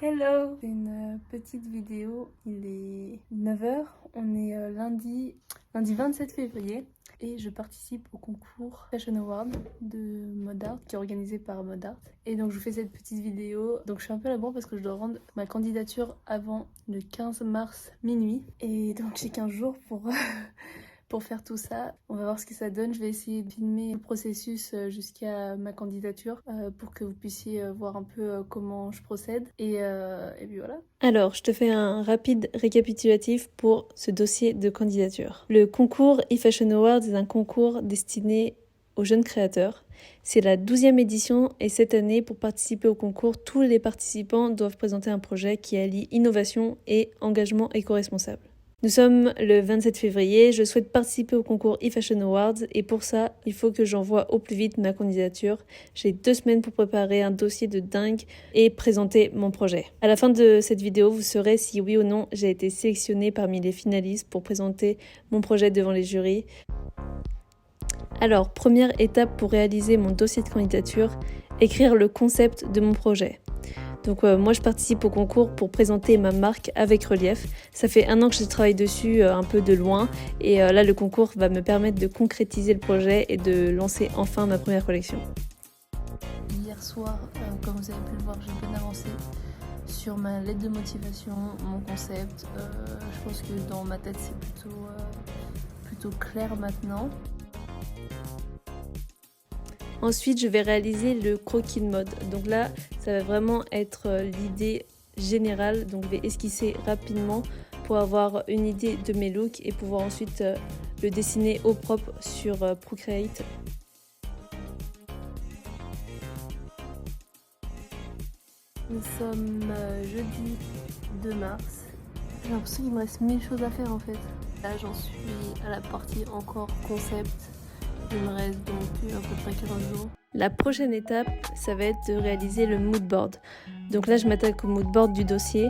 Hello! C'est une petite vidéo, il est 9h, on est lundi 27 février et je participe au concours Fashion Award de Mode Art qui est organisé par Mode Art. Et donc je vous fais cette petite vidéo, donc je suis un peu à la bourre parce que je dois rendre ma candidature avant le 15 mars minuit. Et donc j'ai 15 jours pour... pour faire tout ça. On va voir ce que ça donne. Je vais essayer de filmer le processus jusqu'à ma candidature pour que vous puissiez voir un peu comment je procède. Et puis voilà. Alors, je te fais un rapide récapitulatif pour ce dossier de candidature. Le concours eFashion Awards est un concours destiné aux jeunes créateurs. C'est la 12e édition et cette année, pour participer au concours, tous les participants doivent présenter un projet qui allie innovation et engagement éco-responsable. Nous sommes le 27 février, je souhaite participer au concours eFashion Awards et pour ça, il faut que j'envoie au plus vite ma candidature. J'ai 2 semaines pour préparer un dossier de dingue et présenter mon projet. À la fin de cette vidéo, vous saurez si oui ou non j'ai été sélectionnée parmi les finalistes pour présenter mon projet devant les jurys. Alors, première étape pour réaliser mon dossier de candidature, écrire le concept de mon projet. Donc moi je participe au concours pour présenter ma marque avec relief. Ça fait 1 an que je travaille dessus un peu de loin et là le concours va me permettre de concrétiser le projet et de lancer enfin ma première collection. Hier soir, comme vous avez pu le voir, j'ai bien avancé sur ma lettre de motivation, mon concept. Je pense que dans ma tête c'est plutôt clair maintenant. Ensuite, je vais réaliser le croquis de mode. Donc là, ça va vraiment être l'idée générale. Donc je vais esquisser rapidement pour avoir une idée de mes looks et pouvoir ensuite le dessiner au propre sur Procreate. Nous sommes jeudi 2 mars. J'ai l'impression qu'il me reste 1000 choses à faire en fait. Là j'en suis à la partie encore concept. Il me reste donc à peu près 15 jours. La prochaine étape, ça va être de réaliser le mood board. Donc là, je m'attaque au mood board du dossier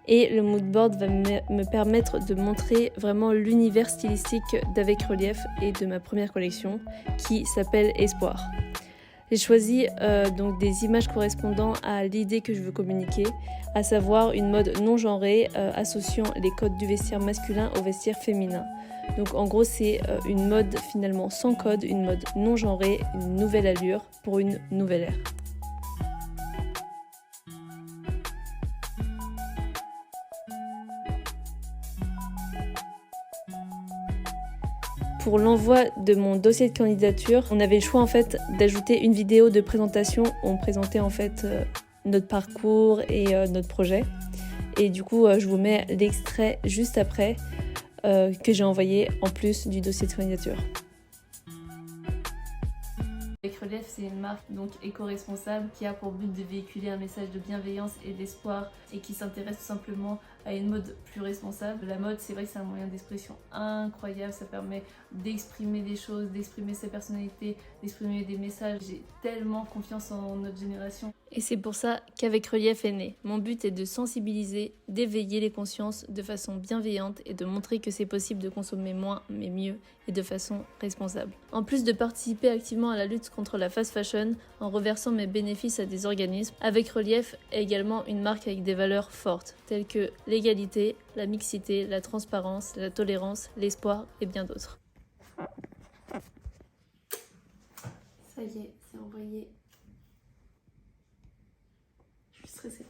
et le mood board va me permettre de montrer vraiment l'univers stylistique d'Avec Relief et de ma première collection qui s'appelle Espoir. J'ai choisi donc des images correspondant à l'idée que je veux communiquer, à savoir une mode non genrée associant les codes du vestiaire masculin au vestiaire féminin. Donc en gros c'est une mode finalement sans code, une mode non genrée, une nouvelle allure pour une nouvelle ère. Pour l'envoi de mon dossier de candidature, on avait le choix en fait d'ajouter une vidéo de présentation où on présentait en fait notre parcours et notre projet. Et du coup, je vous mets l'extrait juste après que j'ai envoyé en plus du dossier de candidature. Avec Relief, c'est une marque donc éco-responsable qui a pour but de véhiculer un message de bienveillance et d'espoir et qui s'intéresse tout simplement à une mode plus responsable. La mode, c'est vrai que c'est un moyen d'expression incroyable, ça permet d'exprimer des choses, d'exprimer sa personnalité, d'exprimer des messages. J'ai tellement confiance en notre génération. Et c'est pour ça qu'Avec Relief est né. Mon but est de sensibiliser, d'éveiller les consciences de façon bienveillante et de montrer que c'est possible de consommer moins mais mieux et de façon responsable. En plus de participer activement à la lutte contre la fast fashion en reversant mes bénéfices à des organismes, Avec Relief est également une marque avec des valeurs fortes telles que l'égalité, la mixité, la transparence, la tolérance, l'espoir et bien d'autres. Ça y est, c'est envoyé. Je suis stressée.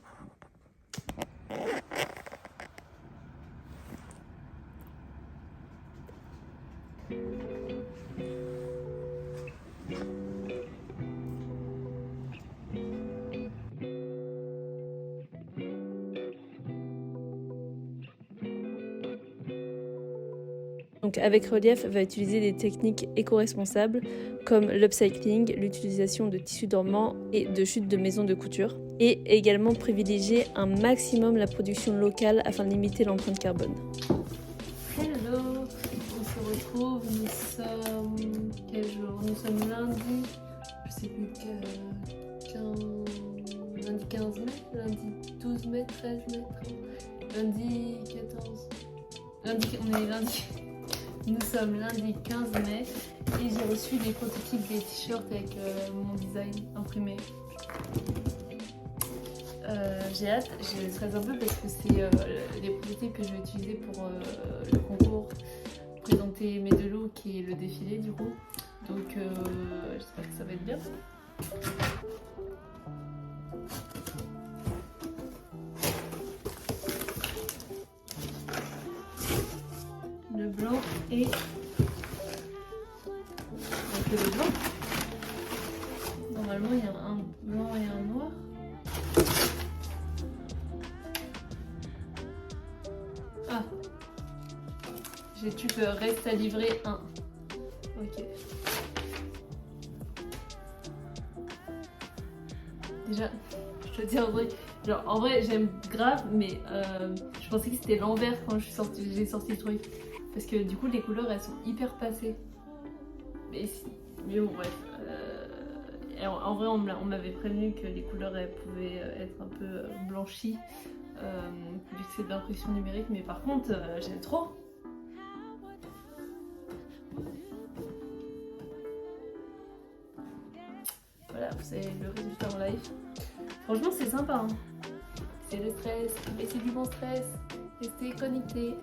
Donc Avec Relief va utiliser des techniques éco-responsables comme l'upcycling, l'utilisation de tissus dormants et de chutes de maisons de couture, et également privilégier un maximum la production locale afin de limiter l'empreinte carbone. Hello, on se retrouve, nous sommes... quel jour? Nous sommes lundi, je sais plus lundi 15 mai, lundi 12 mai, 13 mai, lundi 14... on est lundi... Nous sommes lundi 15 mai et j'ai reçu des prototypes des t-shirts avec mon design imprimé. J'ai hâte, je stresse un peu parce que c'est les prototypes que je vais utiliser pour le concours, présenter mes deux looks et le défilé du coup. Donc j'espère que ça va être bien. Le blanc et donc le blanc. Normalement il y a un blanc et un noir. Ah, tu peux reste à livrer un. Ok. Déjà, je te dis en vrai, genre en vrai j'aime grave, mais je pensais que c'était l'envers quand j'ai sorti le truc. Parce que du coup les couleurs elles sont hyper passées. Mais bon bref. En vrai on m'avait prévenu que les couleurs elles pouvaient être un peu blanchies. Vu que c'est de l'impression numérique, mais par contre j'aime trop. Voilà, vous savez le résultat en live. Franchement c'est sympa, hein. C'est le stress, mais c'est du bon stress. Restez connectés.